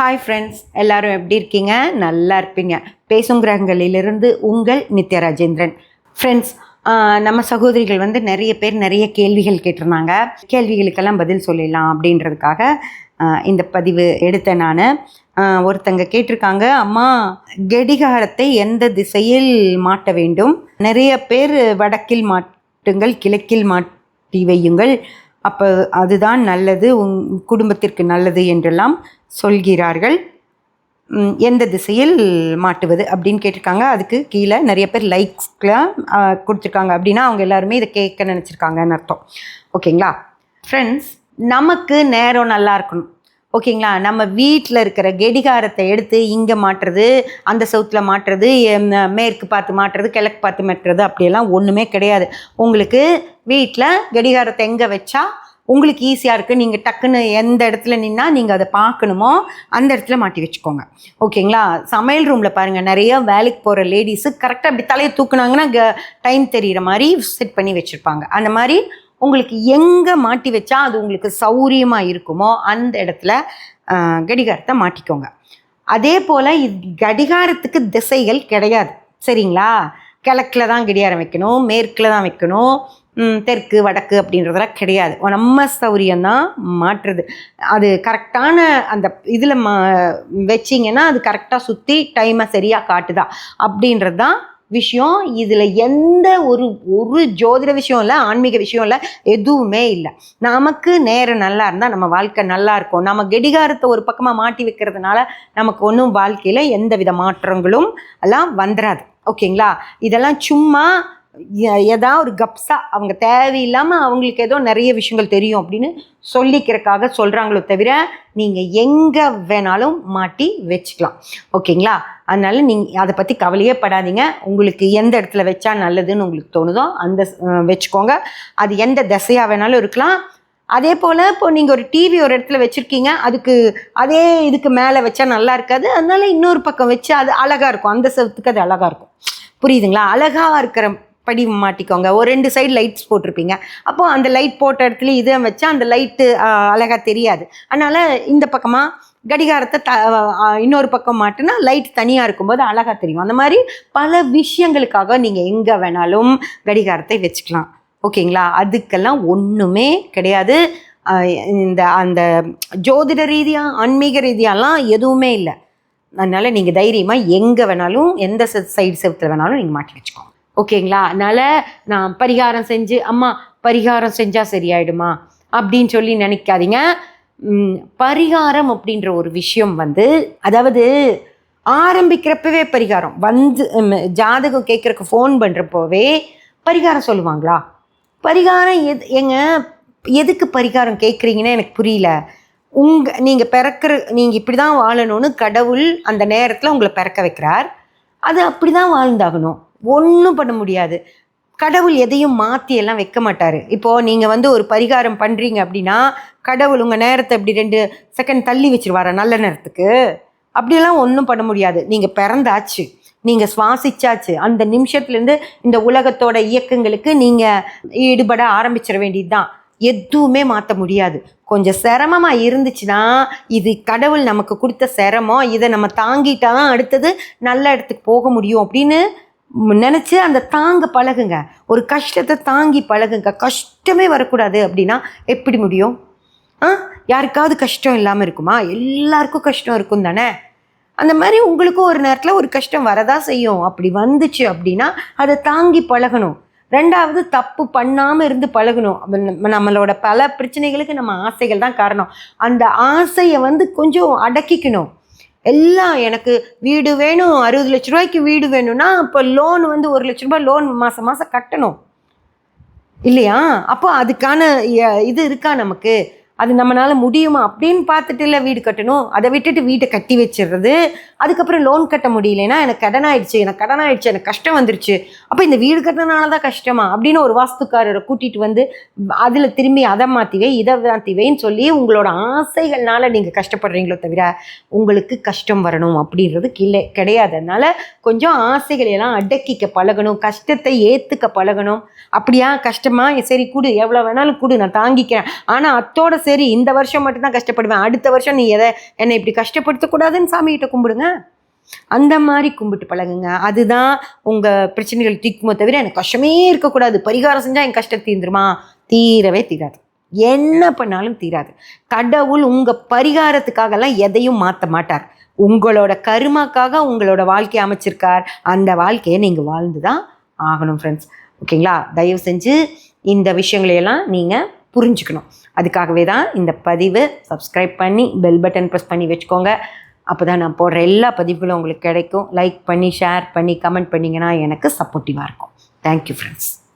Hi friends, எல்லோரும் எப்படி இருக்கீங்க? நல்லா இருப்பீங்க. பேசும் கிரகங்களிலிருந்து உங்கள் நித்யா ராஜேந்திரன். ஃப்ரெண்ட்ஸ், நம்ம சகோதரிகள் நிறைய பேர் நிறைய கேள்விகள் கேட்டிருந்தாங்க. கேள்விகளுக்கெல்லாம் பதில் சொல்லிடலாம் அப்படின்றதுக்காக இந்த பதிவு எடுத்தேன் நான். ஒருத்தங்க கேட்டிருக்காங்க, அம்மா கடிகாரத்தை எந்த திசையில் மாட்ட வேண்டும்? நிறைய பேர் வடக்கில் மாட்டுங்கள், கிழக்கில் மாட்டி வையுங்கள், அப்போ அதுதான் நல்லது, குடும்பத்திற்கு நல்லது என்றெல்லாம் சொல்கிறார்கள். எந்த திசையில் மாட்டுவது அப்படின்னு கேட்டிருக்காங்க. அதுக்கு கீழே நிறைய பேர் லைக்ஸ்லாம் கொடுத்துருக்காங்க. அப்படின்னா அவங்க எல்லாருமே இதை கேட்க நினச்சிருக்காங்கன்னு அர்த்தம். ஓகேங்களா ஃப்ரெண்ட்ஸ், நமக்கு நேரம் நல்லா இருக்கணும். ஓகேங்களா, நம்ம வீட்டில் இருக்கிற கடிகாரத்தை எடுத்து இங்கே மாட்டுறது, அந்த சவுத்தில் மாட்டுறது, மேற்கு பார்த்து மாட்டுறது, கிழக்கு பார்த்து மாட்டுறது அப்படியெல்லாம் ஒன்றுமே கிடையாது. உங்களுக்கு வீட்டில் கடிகாரத்தை எங்கே வச்சா உங்களுக்கு ஈஸியாக இருக்குது, நீங்கள் டக்குன்னு எந்த இடத்துல நின்னால் நீங்கள் அதை பார்க்கணுமோ அந்த இடத்துல மாட்டி வச்சுக்கோங்க. ஓகேங்களா, சமையல் ரூமில் பாருங்கள், நிறைய வேலைக்கு போகிற லேடிஸு கரெக்டாக அப்படி தலையை தூக்குனாங்கன்னா டைம் தெரிகிற மாதிரி செட் பண்ணி வச்சுருப்பாங்க. அந்த மாதிரி உங்களுக்கு எங்கே மாட்டி வச்சா அது உங்களுக்கு சௌரியமாக இருக்குமோ அந்த இடத்துல கடிகாரத்தை மாட்டிக்கோங்க. அதே போல் கடிகாரத்துக்கு திசைகள் கிடையாது, சரிங்களா? கிழக்கில் தான் கடிகாரம் வைக்கணும், மேற்கில் தான் வைக்கணும், தெற்கு வடக்கு அப்படின்றதெல்லாம் கிடையாது. நம்ம சௌரியம்தான் மாற்றுறது. அது கரெக்டான அந்த இதில் வச்சிங்கன்னா அது கரெக்டாக சுற்றி டைமை சரியாக காட்டுதா அப்படின்றது தான் விஷயம். இதில் எந்த ஒரு ஜோதிட விஷயம் இல்லை, ஆன்மீக விஷயம் இல்லை, எதுவுமே இல்லை. நமக்கு நேரம் நல்லா இருந்தால் நம்ம வாழ்க்கை நல்லா இருக்கும். நம்ம கடிகாரத்தை ஒரு பக்கமாக மாட்டி வைக்கிறதுனால நமக்கு ஒன்றும் வாழ்க்கையில் எந்த வித மாற்றங்களும் எல்லாம் வந்துடாது. ஓகேங்களா, இதெல்லாம் சும்மா ஏதாவது ஒரு கப்ஸா அவங்க தேவையில்லாமல் அவங்களுக்கு ஏதோ நிறைய விஷயங்கள் தெரியும் அப்படின்னு சொல்லிக்கிறதுக்காக சொல்கிறாங்களோ தவிர நீங்கள் எங்கே வேணாலும் மாட்டி வச்சுக்கலாம். ஓகேங்களா, அதனால நீங்கள் அதை பற்றி கவலையே படாதீங்க. உங்களுக்கு எந்த இடத்துல வச்சா நல்லதுன்னு உங்களுக்கு தோணுதோ அந்த வச்சுக்கோங்க. அது எந்த திசையாக வேணாலும் இருக்கலாம். அதே போல் இப்போ நீங்கள் ஒரு டிவி ஒரு இடத்துல வச்சுருக்கீங்க, அதுக்கு அதே இதுக்கு மேலே வச்சா நல்லா இருக்காது, அதனால இன்னொரு பக்கம் வச்சு அது அழகாக இருக்கும், அந்த செவத்துக்கு அது அழகாக இருக்கும். புரியுதுங்களா? அழகாக இருக்கிற படி மாட்டிக்கோங்க. ஒரு 2 சைடு லைட்ஸ் போட்டிருப்பீங்க, அப்போது அந்த லைட் போட்ட இடத்துல இதை வச்சா அந்த லைட்டு அழகாக தெரியாது. அதனால் இந்த பக்கமாக கடிகாரத்தை இன்னொரு பக்கம் மாட்டினா லைட் தனியாக இருக்கும்போது அழகாக தெரியும். அந்த மாதிரி பல விஷயங்களுக்காக நீங்கள் எங்கே வேணாலும் கடிகாரத்தை வச்சுக்கலாம். ஓகேங்களா, அதுக்கெல்லாம் ஒன்றுமே கிடையாது. அந்த ஜோதிட ரீதியாக ஆன்மீக ரீதியாலாம் எதுவுமே இல்லை. அதனால் நீங்கள் தைரியமாக எங்கே வேணாலும் எந்த சைடு செவத்தில் வேணாலும் நீங்கள் மாட்டி வச்சுக்கோங்க. ஓகேங்களா, அதனால் நான் பரிகாரம் செஞ்சு அம்மா பரிகாரம் செஞ்சால் சரியாயிடுமா அப்படின்னு சொல்லி நினைக்காதீங்க. பரிகாரம் அப்படின்ற ஒரு விஷயம் அதாவது ஆரம்பிக்கிறப்பவே பரிகாரம் ஜாதகம் கேட்குறக்கு ஃபோன் பண்ணுறப்போவே பரிகாரம் சொல்லுவாங்களா? பரிகாரம் எதுக்கு பரிகாரம் கேட்குறீங்கன்னு எனக்கு புரியல. நீங்கள் இப்படி தான் வாழணும்னு கடவுள் அந்த நேரத்தில் உங்களை பிறக்க வைக்கிறார். அது அப்படி தான் வாழ்ந்தாகணும், ஒன்றும் பண்ண முடியாது. கடவுள் எதையும் மாற்றியெல்லாம் வைக்க மாட்டார். இப்போது நீங்கள் ஒரு பரிகாரம் பண்ணுறீங்க அப்படின்னா கடவுள் உங்கள் நேரத்தை இப்படி 2 செகண்ட் தள்ளி வச்சுருவாரா நல்ல நேரத்துக்கு? அப்படியெல்லாம் ஒன்றும் பண்ண முடியாது. நீங்கள் பிறந்தாச்சு, நீங்கள் சுவாசிச்சாச்சு, அந்த நிமிஷத்துலேருந்து இந்த உலகத்தோட இயக்கங்களுக்கு நீங்கள் ஈடுபட ஆரம்பிச்சிட வேண்டியது தான். எதுவுமே மாற்ற முடியாது. கொஞ்சம் சிரமமாக இருந்துச்சுன்னா இது கடவுள் நமக்கு கொடுத்த சிரமம், இதை நம்ம தாங்கிட்டா தான் அடுத்தது நல்ல இடத்துக்கு போக முடியும் அப்படின்னு நினச்சி அந்த தாங்க பழகுங்க. ஒரு கஷ்டத்தை தாங்கி பழகுங்க. கஷ்டமே வரக்கூடாது அப்படின்னா எப்படி முடியும்? யாருக்காவது கஷ்டம் இல்லாமல் இருக்குமா? எல்லாருக்கும் கஷ்டம் இருக்கும் தானே. அந்த மாதிரி உங்களுக்கும் ஒரு நேரத்தில் ஒரு கஷ்டம் வரதான் செய்யும். அப்படி வந்துச்சு அப்படின்னா அதை தாங்கி பழகணும். 2வது, தப்பு பண்ணாமல் இருந்து பழகணும். நம்மளோட பல பிரச்சனைகளுக்கு நம்ம ஆசைகள் தான் காரணம். அந்த ஆசையை கொஞ்சம் அடக்கிக்கணும். எல்லாம் எனக்கு வீடு வேணும், 60 லட்ச ரூபாய்க்கு வீடு வேணும்னா இப்போ லோன் 1 லட்ச ரூபாய் லோன் மாதம் மாதம் கட்டணும் இல்லையா? அப்போ அதுக்கான இது இருக்கா நமக்கு? அது நம்மளால் முடியுமா அப்படின்னு பார்த்துட்டு இல்லை வீடு கட்டணும். அதை விட்டுட்டு வீட்டை கட்டி வச்சிடுறது, அதுக்கப்புறம் லோன் கட்ட முடியலைன்னா எனக்கு கடன் ஆயிடுச்சு, எனக்கு கஷ்டம் வந்துருச்சு, அப்போ இந்த வீடு கட்டினால தான் கஷ்டமா அப்படின்னு ஒரு வாஸ்துக்காரரை கூட்டிகிட்டு அதில் திரும்பி அதை மாற்றிவே இதை மாற்றிவேன்னு சொல்லி உங்களோட ஆசைகள்னால நீங்கள் கஷ்டப்படுறீங்களோ தவிர உங்களுக்கு கஷ்டம் வரணும் அப்படின்றது கிடையாது. அதனால் கொஞ்சம் ஆசைகளையெல்லாம் அடக்கிக்க பழகணும், கஷ்டத்தை ஏற்றுக்க பழகணும். அப்படியா கஷ்டமா, சரி கொடு, எவ்வளோ வேணாலும் கொடு, நான் தாங்கிக்கிறேன், ஆனால் அத்தோட சரி இந்த வருஷம் மட்டும்தான் கஷ்டப்படுவேன், அடுத்த வருஷம் நீ என்னை இப்படி கஷ்டப்படுத்தக்கூடாதுன்னு சாமிகிட்ட கும்பிடுங்க. அந்த மாதிரி கும்பிட்டு பழகுங்க. அதுதான் உங்கள் பிரச்சனைகள் தீர்க்குமோ தவிர எனக்கு கஷ்டமே இருக்கக்கூடாது, பரிகாரம் செஞ்சால் என் கஷ்டம் தீர்ந்துருமா? தீரவே தீராது. என்ன பண்ணாலும் தீராது. கடவுள் உங்கள் பரிகாரத்துக்காகலாம் எதையும் மாற்ற மாட்டார். உங்களோட கருமாக்காக உங்களோட வாழ்க்கையை அமைச்சிருக்கார். அந்த வாழ்க்கையை நீங்கள் வாழ்ந்து தான் ஆகணும் ஃப்ரெண்ட்ஸ். ஓகேங்களா? தயவு செஞ்சு இந்த விஷயங்களையெல்லாம் நீங்கள் புரிஞ்சுக்கணும். அதுக்காகவே தான் இந்த பதிவு. சப்ஸ்கிரைப் பண்ணி பெல் பட்டன் ப்ரெஸ் பண்ணி வச்சுக்கோங்க. அப்போ தான் நான் போடுற எல்லா பதிவுகளும் உங்களுக்கு கிடைக்கும். லைக் பண்ணி ஷேர் பண்ணி கமெண்ட் பண்ணிங்கன்னா எனக்கு சப்போர்ட்டிவாக இருக்கும். Thank you friends.